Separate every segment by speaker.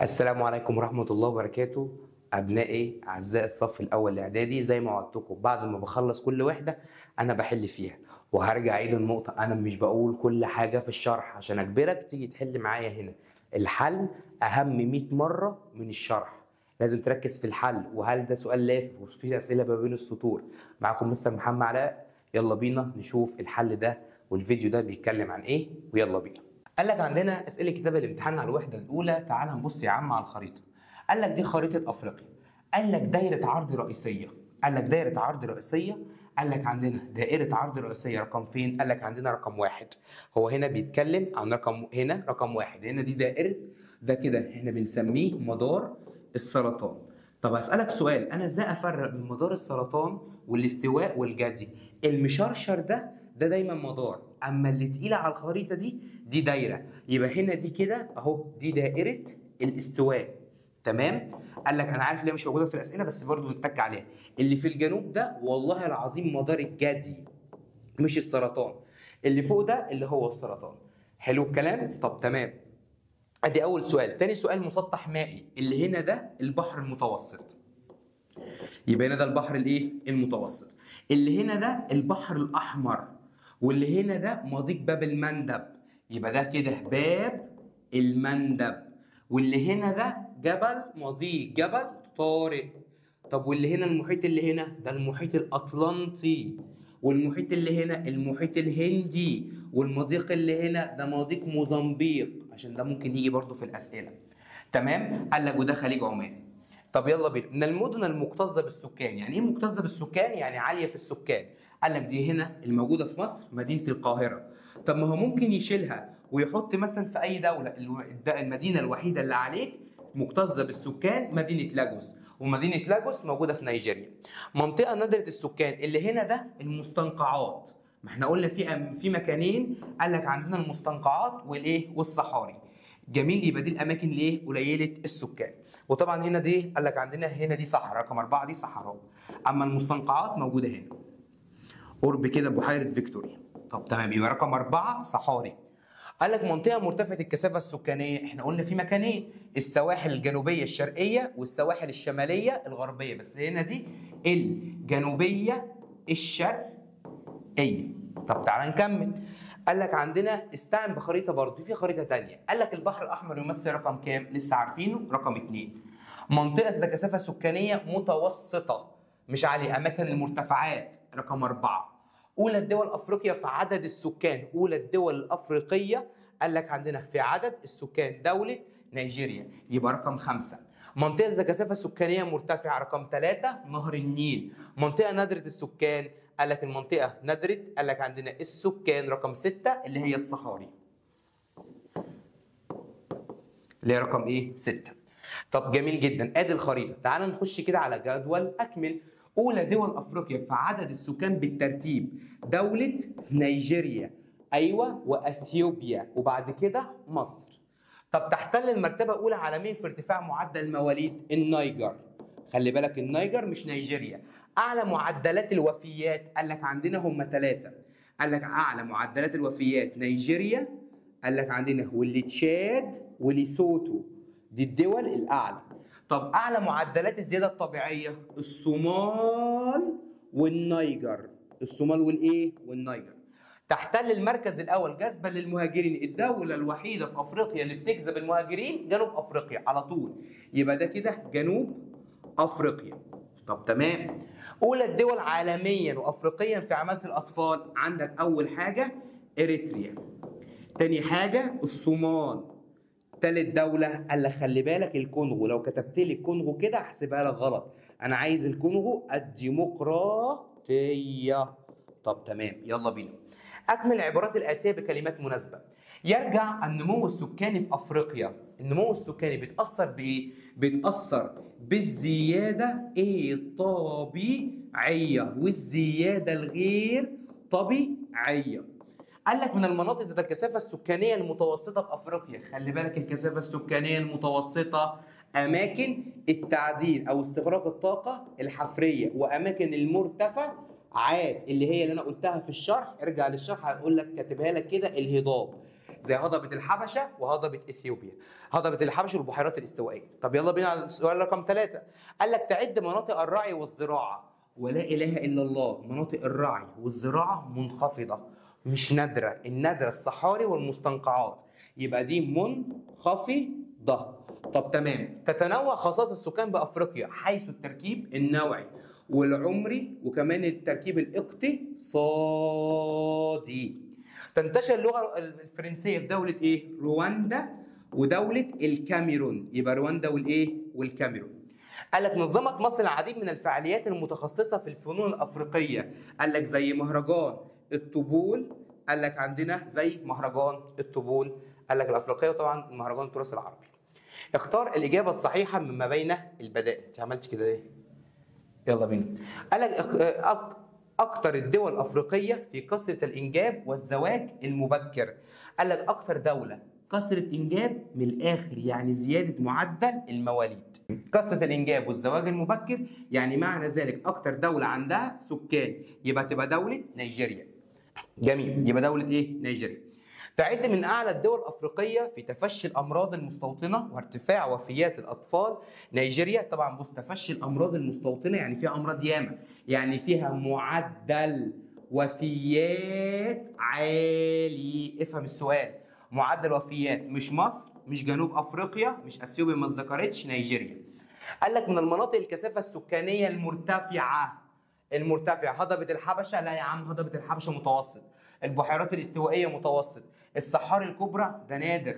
Speaker 1: السلام عليكم ورحمة الله وبركاته. أبنائي أعزائي الصف الأول الإعدادي، زي ما وعدتكم بعد ما بخلص كل وحدة أنا بحل فيها، وهرجع أعيد النقطة. أنا مش بقول كل حاجة في الشرح عشان أجبرك تيجي تحل معايا هنا. الحل أهم 100 مرة من الشرح، لازم تركز في الحل. وهل ده سؤال لافف وفي أسئلة ما بين السطور؟ معاكم مستر محمد علاء. يلا بينا نشوف الحل ده والفيديو ده بيتكلم عن إيه، ويلا بينا. قال لك عندنا اسئله كتاب الامتحان على الوحده الاولى. تعال نبص يا عم على الخريطه. قال لك دي خريطه افريقيا. قال لك دايره عرض رئيسيه. قال لك دايره عرض رئيسيه. قال لك عندنا دائره عرض رئيسيه رقم فين؟ قال لك عندنا رقم واحد. هو هنا بيتكلم عن هنا رقم واحد. هنا دي دائره، ده كده هنا بنسميه مدار السرطان. طب هسألك سؤال، انا ازاي افرق بين مدار السرطان والاستواء والجدي؟ المشرشر ده دايما مدار، اما اللي تقيله على الخريطه دي دايره. يبقى هنا دي كده اهو، دي دائره الاستواء. تمام. قال لك انا عارف ليه مش موجوده في الاسئله، بس برضه نتك عليها. اللي في الجنوب ده والله العظيم مدار الجدي مش السرطان. اللي فوق ده اللي هو السرطان. حلو الكلام. طب تمام. ادي اول سؤال. تاني سؤال، مسطح مائي. اللي هنا ده البحر المتوسط، يبقى هنا ده البحر الايه المتوسط. اللي هنا ده البحر الاحمر، واللي هنا ده مضيق باب المندب، يبقى ده كده باب المندب. واللي هنا ده جبل مضيق جبل طارق. طب واللي هنا المحيط، اللي هنا ده المحيط الاطلنطي، والمحيط اللي هنا المحيط الهندي، والمضيق اللي هنا ده مضيق موزمبيق، عشان ده ممكن يجي برضو في الاسئله. تمام. قال لك وده خليج عمان. طب يلا بينا. من المدن المكتظه بالسكان. يعني ايه مكتظه بالسكان؟ يعني عاليه في السكان. قال لك دي هنا الموجوده في مصر مدينه القاهره. طب ما هو ممكن يشيلها ويحط مثلا في اي دوله. المدينه الوحيده اللي عليك مكتظه بالسكان مدينه لاجوس، ومدينه لاجوس موجوده في نيجيريا. منطقه نادره السكان اللي هنا ده المستنقعات. ما احنا قلنا في مكانين. قال لك عندنا المستنقعات والايه والصحاري. جميل. يبقى دي الاماكن اللي ايه قليله السكان. وطبعا هنا دي قال لك عندنا هنا دي صحراء، رقم 4 دي صحراء. اما المستنقعات موجوده هنا قرب كده بحيره فيكتوريا. طب تمام. يبقى رقم 4 صحاري. قال لك منطقه مرتفعه الكثافه السكانيه. احنا قلنا في مكانين، السواحل الجنوبيه الشرقيه والسواحل الشماليه الغربيه، بس هنا دي الجنوبيه الشرقيه. طب تعالى نكمل. قال لك عندنا استعن بخريطه برضه، في خريطه ثانيه. قال لك البحر الاحمر يمثل رقم كام؟ لسه عارفينه، رقم 2. منطقه ذات كثافه سكانيه متوسطه مش عاليه، اماكن المرتفعات، رقم 4. اولى الدول افريقيا في عدد السكان. اولى الدول الافريقيه قال لك عندنا في عدد السكان دوله نيجيريا، يبقى رقم 5. منطقه ذات كثافه سكانيه مرتفعه، رقم 3 نهر النيل. منطقه نادره السكان. قال لك المنطقه نادره، قال لك عندنا السكان رقم 6 اللي هي الصحاري، اللي هي رقم ايه 6. طب جميل جدا. ادي الخريطه. تعال نخش كده على جدول اكمل. اولى دول افريقيا في عدد السكان بالترتيب دوله نيجيريا، ايوه، واثيوبيا، وبعد كده مصر. طب تحتل المرتبه الاولى عالميا في ارتفاع معدل المواليد النيجر. خلي بالك النيجر مش نيجيريا. اعلى معدلات الوفيات قال لك عندنا هم 3. قال لك اعلى معدلات الوفيات نيجيريا، قال لك عندنا واللي تشاد وليسوتو، دي الدول الاعلى. طب اعلى معدلات الزياده الطبيعيه الصومال والنيجر. الصومال والايه والنيجر. تحتل المركز الاول جذبا للمهاجرين. الدوله الوحيده في افريقيا اللي بتجذب المهاجرين جنوب افريقيا على طول، يبقى ده كده جنوب افريقيا. طب تمام. اولى الدول عالميا وافريقيا في عماله الاطفال. عندك اول حاجه اريتريا، تاني حاجه الصومال، تالت دولة قال لك خلي بالك الكونغو. لو كتبت لي الكونغو كده هحسبها لك غلط، أنا عايز الكونغو الديمقراطية. طب تمام يلا بينا. أكمل العبارات الآتية بكلمات مناسبة. يرجع النمو السكاني في أفريقيا. النمو السكاني بيتأثر بإيه؟ بيتأثر بالزيادة الطبيعية والزيادة الغير طبيعية. قال لك من المناطق ذات الكثافه السكانيه المتوسطه في افريقيا. خلي بالك الكثافه السكانيه المتوسطه اماكن التعدين او استغراق الطاقه الحفريه، واماكن المرتفعات اللي هي اللي انا قلتها في الشرح. ارجع للشرح هقول لك كاتبها لك كده، الهضاب. زي هضبة الحبشة وهضبة اثيوبيا. هضبة الحبشة والبحيرات الاستوائية. طب يلا بينا على السؤال رقم 3. قال لك تعد مناطق الرعي والزراعة. ولا اله الا الله، مناطق الرعي والزراعة منخفضة مش نادرة، النادرة الصحاري والمستنقعات، يبقى دي منخفضة. طب تمام. تتنوع خصائص السكان بافريقيا حيث التركيب النوعي والعمري وكمان التركيب الاقتصادي. تنتشر اللغه الفرنسيه في دوله ايه؟ رواندا ودوله الكاميرون، يبقى رواندا والايه؟ والكاميرون. قال لك نظمت مصر العديد من الفعاليات المتخصصه في الفنون الافريقيه، قال لك زي مهرجان الطبول، قال لك عندنا زي مهرجان الطبول، قال لك الافريقيه، وطبعا مهرجان التراث العربي. اختار الاجابه الصحيحه مما بين البدائل. انت عملت كده ليه؟ يلا بينا. قال لك اكتر الدول الافريقيه في كثره الانجاب والزواج المبكر. قال لك اكتر دوله كثره انجاب، من الاخر يعني زياده معدل المواليد. كثره الانجاب والزواج المبكر يعني معنى ذلك اكتر دوله عندها سكان، يبقى تبقى دوله نيجيريا. جميل، يبقى دوله ايه؟ نيجيريا. تعد من اعلى الدول الافريقيه في تفشي الامراض المستوطنه وارتفاع وفيات الاطفال نيجيريا. طبعا بص، تفشي الامراض المستوطنه يعني فيها امراض ياما، يعني فيها معدل وفيات عالي. افهم السؤال، معدل وفيات، مش مصر، مش جنوب افريقيا، مش اثيوبيا ما اتذكرتش، نيجيريا. قال لك من المناطق الكثافه السكانيه المرتفعه هضبه الحبشه، لا يا عم، هضبه الحبشه متوسط. البحيرات الاستوائيه متوسط. الصحاري الكبرى ده نادر،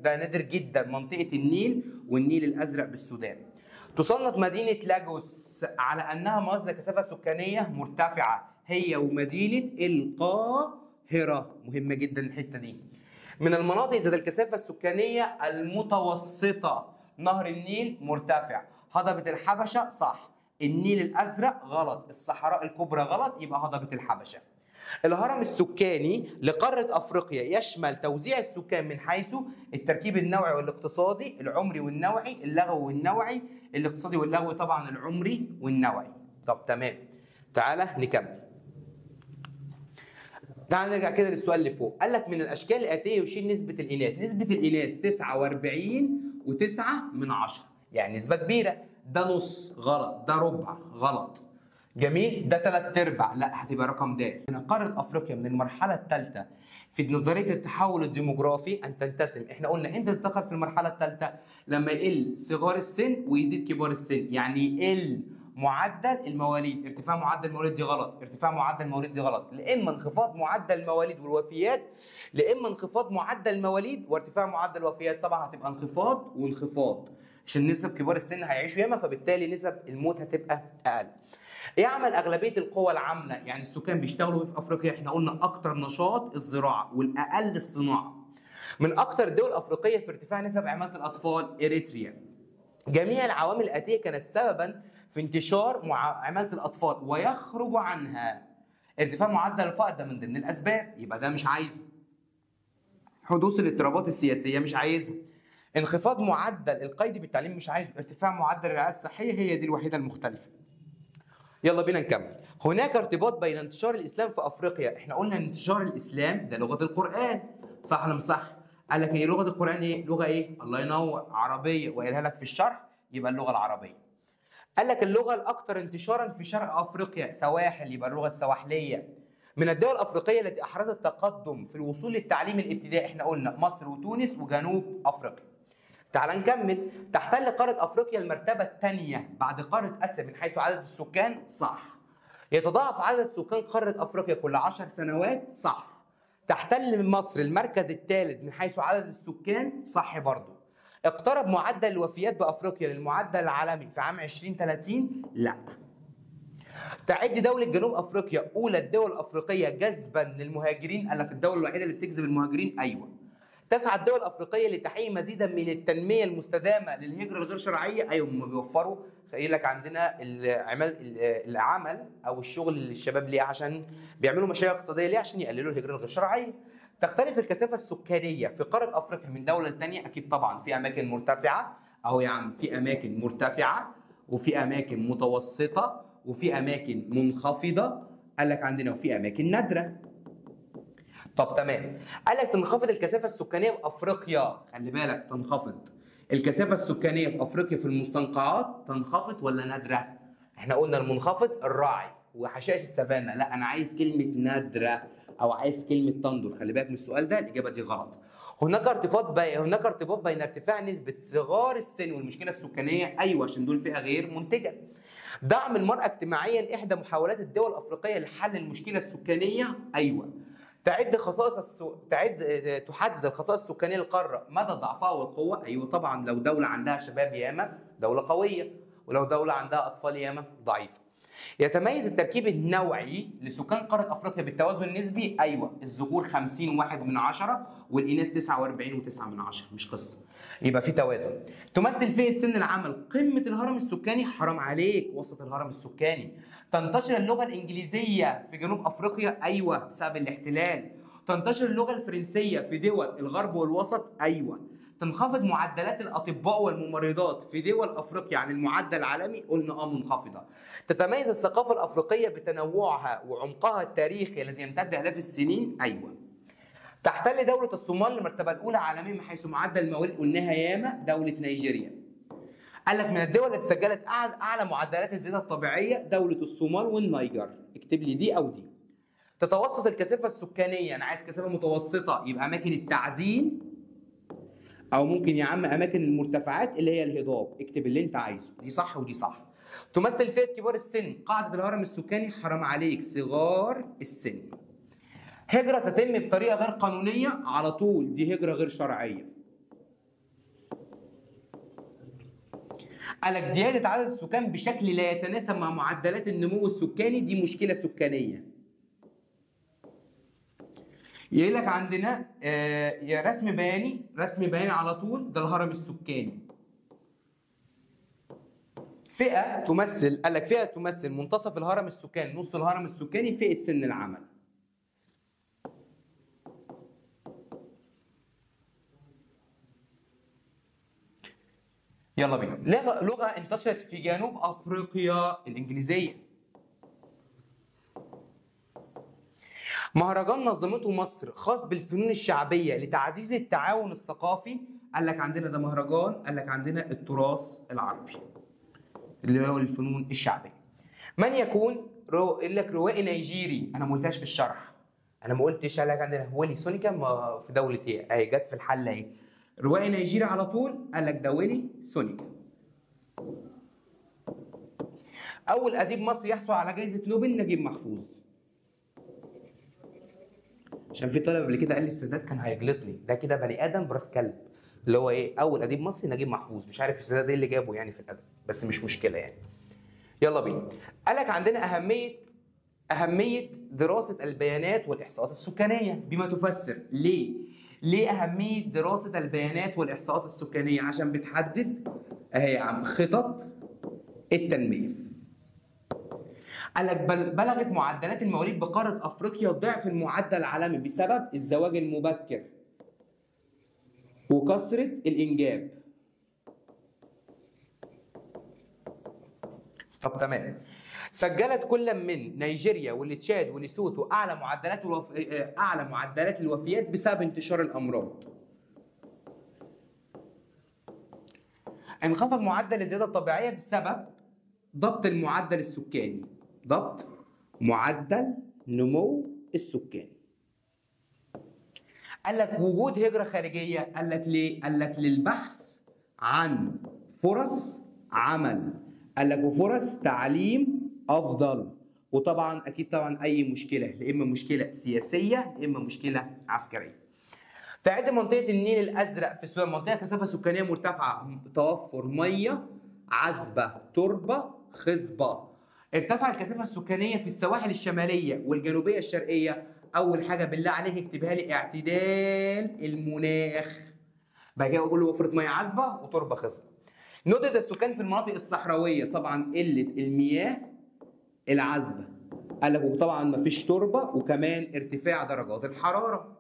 Speaker 1: ده نادر جدا، منطقه النيل والنيل الازرق بالسودان. تصنف مدينه لاجوس على انها مناطق كثافه سكانيه مرتفعه، هي ومدينه القاهره، مهمه جدا الحته دي. من المناطق ذات الكثافه السكانيه المتوسطه، نهر النيل مرتفع، هضبه الحبشه صح، النيل الازرق غلط، الصحراء الكبرى غلط، يبقى هضبه الحبشه. الهرم السكاني لقارة أفريقيا يشمل توزيع السكان من حيث التركيب النوعي والاقتصادي، العمري والنوعي، اللغوي والنوعي، الاقتصادي واللغوي طبعا، العمري والنوعي. طب تمام، تعالى نكمل. تعالى نرجع كده للسؤال اللي فوق. قال لك من الأشكال الآتية يشير نسبة الإناث. نسبة الإناث 49.9، يعني نسبة كبيرة. ده نص غلط، ده ربع غلط. جميل، ده 3/4، لا هتبقى رقم د. من قاره افريقيا من المرحله الثالثه في نظريه التحول الديموغرافي ان تنتسم. احنا قلنا امتى تنتقل في المرحله الثالثه؟ لما يقل صغار السن ويزيد كبار السن، يعني يقل معدل المواليد. ارتفاع معدل المواليد دي غلط، ارتفاع معدل المواليد دي غلط، لا اما انخفاض معدل المواليد والوفيات، لا اما انخفاض معدل المواليد وارتفاع معدل الوفيات. طبعا هتبقى انخفاض وانخفاض، عشان نسب كبار السن هيعيشوا ياما، فبالتالي نسب الموت هتبقى اقل. يعمل اغلبيه القوى العامله، يعني السكان بيشتغلوا في افريقيا، احنا قلنا اكتر نشاط الزراعه والاقل الصناعه. من اكتر الدول الافريقيه في ارتفاع نسب عماله الاطفال اريتريا. جميع العوامل الاتيه كانت سببا في انتشار عماله الاطفال ويخرج عنها. ارتفاع معدل الفقر ده من ضمن الاسباب، يبقى ده مش عايزه. حدوث الاضطرابات السياسيه مش عايزها. انخفاض معدل القيد بالتعليم مش عايزه. ارتفاع معدل الرعايه الصحيه هي دي الوحيده المختلفه. يلا بينا نكمل. هناك ارتباط بين انتشار الاسلام في افريقيا. احنا قلنا ان انتشار الاسلام ده لغه القران، صح ولا مش صح؟ قال لك هي لغه القران ايه؟ لغه ايه؟ الله ينور، عربيه، وقالها لك في الشرح، يبقى اللغه العربيه. قال لك اللغه الاكثر انتشارا في شرق افريقيا سواحل، يبقى اللغه السواحليه. من الدول الافريقيه التي احرزت تقدم في الوصول للتعليم الابتدائي، احنا قلنا مصر وتونس وجنوب افريقيا. تعال نكمل. تحتل قارة أفريقيا المرتبة الثانية بعد قارة آسيا من حيث عدد السكان، صح. يتضاعف عدد سكان قارة أفريقيا كل 10 سنوات، صح. تحتل مصر المركز الثالث من حيث عدد السكان، صح برضه. اقترب معدل الوفيات بأفريقيا للمعدل العالمي في عام 2030، لا. تعد دولة جنوب أفريقيا أولى الدول الأفريقية جذبا للمهاجرين. قال لك الدولة الوحيدة اللي بتجذب المهاجرين، أيوه. تسعى الدول الافريقيه لتحقيق مزيدا من التنميه المستدامه للهجره الغير شرعيه، ايوه هم بيوفروا. قايل لك عندنا العمل او الشغل للشباب ليه؟ عشان بيعملوا مشاريع اقتصاديه، ليه؟ عشان يقللوا الهجره الغير شرعيه. تختلف الكثافه السكانيه في قاره افريقيا من دوله لثانيه، اكيد طبعا في اماكن مرتفعه اهو يا عم، في اماكن مرتفعه وفي اماكن طب تمام. قال لك تنخفض الكثافه السكانيه في افريقيا، خلي بالك تنخفض الكثافه السكانيه في افريقيا في المستنقعات، تنخفض ولا نادره؟ احنا قلنا المنخفض الراعي وحشائش السافانا، لا انا عايز كلمه نادره او عايز كلمه تندر. خلي بالك من السؤال ده، الاجابه دي غلط. هناك ارتباط بين ارتفاع نسبه صغار السن والمشكله السكانيه، ايوه عشان دول فئه غير منتجه. دعم المرأة اجتماعيا إحدى محاولات الدول الأفريقية لحل المشكلة السكانية، أيوه. تحدد الخصائص السكانية للقارة مدى ضعفها والقوة، أيوه طبعا. لو دولة عندها شباب ياما دولة قوية، ولو دولة عندها أطفال ياما ضعيفة. يتميز التركيب النوعي لسكان قارة أفريقيا بالتوازن النسبي، أيوه. الذكور 50.1 والإناث 49.9، مش قصة. يبقى في توازن. تمثل فئة سن العمل قمة الهرم السكاني، حرام عليك، وسط الهرم السكاني. تنتشر اللغة الإنجليزية في جنوب أفريقيا، أيوه بسبب الاحتلال. تنتشر اللغة الفرنسية في دول الغرب والوسط، أيوه. تنخفض معدلات الأطباء والممرضات في دول أفريقيا عن المعدل العالمي، قلنا منخفضة. تتميز الثقافة الأفريقية بتنوعها وعمقها التاريخي الذي يمتد آلاف السنين، أيوه. تحتل دولة الصومال المرتبة الأولى عالميا من حيث معدل المواليد، قلناها ياما، دولة نيجيريا. قال لك من الدول التي سجلت أعلى معدلات الزيادة الطبيعية دولة الصومال والنيجر، اكتب لي دي أو دي. تتوسط الكثافة السكانية، أنا عايز كثافة متوسطة، يبقى أماكن التعدين أو ممكن يا عم أماكن المرتفعات اللي هي الهضاب، اكتب اللي أنت عايزه، دي صح ودي صح. تمثل فئة كبار السن قاعدة الهرم السكاني، حرام عليك، صغار السن. هجرة تتم بطريقة غير قانونية، على طول دي هجرة غير شرعية. قال لك زيادة عدد السكان بشكل لا يتناسب مع معدلات النمو السكاني، دي مشكلة سكانية. يقول لك عندنا يا رسم بياني على طول، ده الهرم السكاني. فئة تمثل، قال لك فئة تمثل منتصف الهرم السكاني، نص الهرم السكاني، فئة سن العمل. يلا بينا. لغة انتشرت في جنوب أفريقيا، الإنجليزية. مهرجان نظمته مصر خاص بالفنون الشعبية لتعزيز التعاون الثقافي، قال لك عندنا ده مهرجان، قال لك عندنا التراث العربي اللي هو الفنون الشعبية. من يكون قال لك روائي نيجيري، أنا ما قلتهاش في الشرح، أنا ما قلتش. قال لك عندنا ويلي سونيكا في دولة إيه؟ أهي جت في الحل أهي. روائي نيجيري على طول، قال لك ده ويلي سونيكا. أول أديب مصري يحصل على جائزة نوبل، نجيب محفوظ. عشان في طالب قبل كده قال لي السادات كان هيجلطني، ده كده بني آدم براس كلب. اللي هو إيه؟ أول أديب مصري نجيب محفوظ، مش عارف السادات إيه اللي جابه يعني في الأدب، بس مش مشكلة يعني. يلا بينا. قال لك عندنا أهمية دراسة البيانات والإحصاءات السكانية بما تفسر. ليه أهمية دراسة البيانات والإحصاءات السكانية؟ عشان بتحدد أهي يا عم خطط التنمية. قال لك بلغت معدلات المواليد بقارة أفريقيا ضعف المعدل العالمي بسبب الزواج المبكر وكثرة الإنجاب. طب تمام. سجلت كل من نيجيريا والتشاد وليسوتو أعلى معدلات الوفيات بسبب انتشار الأمراض. انخفض معدل الزيادة الطبيعية بسبب ضبط المعدل السكاني، ضبط معدل نمو السكاني. قال لك وجود هجرة خارجية، قال لك ليه؟ قال لك للبحث عن فرص عمل، قال لك وفرص تعليم أفضل، وطبعا أكيد طبعا أي مشكلة، يا إما مشكلة سياسية يا إما مشكلة عسكرية. تعد منطقة النيل الأزرق في السودان منطقة كثافة سكانية مرتفعة، توفر مية عذبة، تربة خصبة. ارتفع الكثافة السكانية في السواحل الشمالية والجنوبية الشرقية. أول حاجة بالله عليك اكتبها لي، اعتدال المناخ. بعد كده أقول له وفرة مياه عذبة وتربة خصبة. ندرة السكان في المناطق الصحراوية، طبعا قلة المياه العذبة، قال لك وطبعا مفيش تربة، وكمان ارتفاع درجات الحرارة.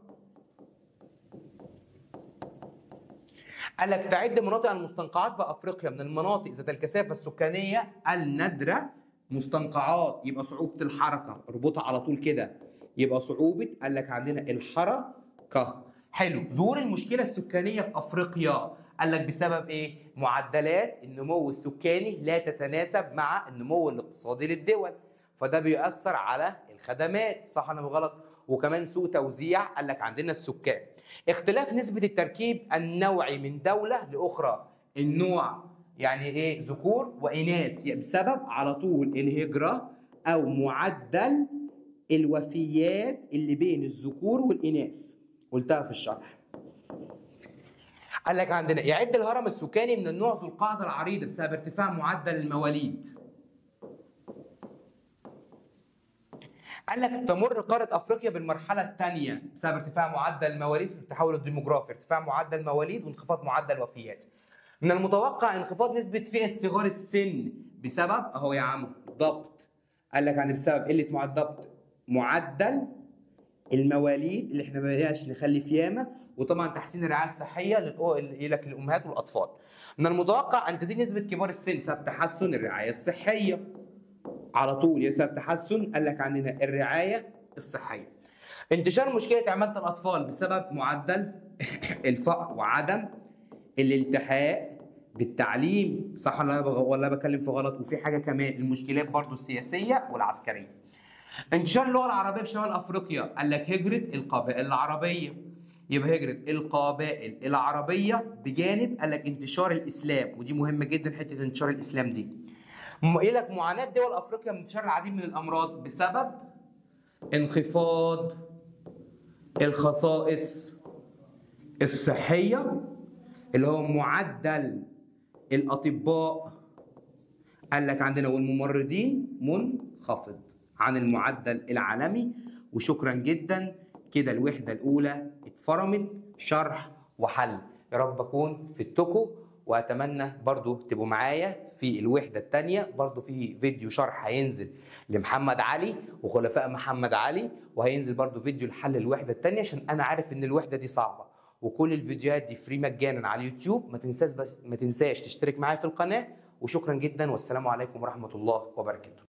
Speaker 1: قال لك تعد مناطق المستنقعات بأفريقيا من المناطق ذات الكثافة السكانية النادرة. مستنقعات يبقى صعوبة الحركة، اربطها على طول كده، يبقى صعوبة قال لك عندنا الحركة. حلو. ظهور المشكلة السكانية في أفريقيا قال لك بسبب إيه؟ معدلات النمو السكاني لا تتناسب مع النمو الاقتصادي للدول، فده بيؤثر على الخدمات، صح ولا غلط؟ وكمان سوء توزيع قال لك عندنا السكان. اختلاف نسبة التركيب النوعي من دولة لأخرى. النوع يعني إيه؟ ذكور وإناث، بسبب على طول الهجرة أو معدل الوفيات اللي بين الذكور والإناث، قلتها في الشرح. قال لك عندنا يعد الهرم السكاني من النوع ذو القاعدة العريضة بسبب ارتفاع معدل المواليد. قال لك تمر قارة أفريقيا بالمرحلة الثانية بسبب ارتفاع معدل المواليد في التحول الديموغرافي، ارتفاع معدل المواليد وانخفاض معدل الوفيات. من المتوقع انخفاض نسبة فئة صغار السن بسبب أهو يا عم ضبط. قال لك عن بسبب قلة ضبط معدل المواليد اللي احنا ما بقيناش نخلف ياما، وطبعا تحسين الرعايه الصحيه للامهات والاطفال. من المتوقع ان تزيد نسبه كبار السن بسبب تحسن الرعايه الصحيه. على طول بسبب تحسن قال لك عندنا الرعايه الصحيه. انتشار مشكله عماله الاطفال بسبب معدل الفقر وعدم الالتحاق بالتعليم، صح ولا بكلم في غلط؟ وفي حاجه كمان، المشكلات برضو السياسيه والعسكريه. انتشار اللغه العربيه بشمال افريقيا قال لك هجره القبائل العربيه، يبقى هجره القبائل العربيه بجانب قال لك انتشار الاسلام، ودي مهمه جدا حته انتشار الاسلام دي. يقول لك معاناه دول افريقيا من انتشار العديد من الامراض بسبب انخفاض الخصائص الصحيه اللي هو معدل الاطباء قال لك عندنا والممرضين منخفض عن المعدل العالمي. وشكرا جدا كده الوحدة الأولى اتفرمت شرح وحل. يا رب أكون فدتكم، وأتمنى برضو تبقوا معايا في الوحدة الثانية. برضو في فيديو شرح هينزل لمحمد علي وخلفاء محمد علي، وهينزل برضو فيديو لحل الوحدة الثانية، عشان أنا عارف إن الوحدة دي صعبة. وكل الفيديوهات دي فري مجانا على اليوتيوب. ما تنساش تشترك معايا في القناة. وشكرا جدا، والسلام عليكم ورحمة الله وبركاته.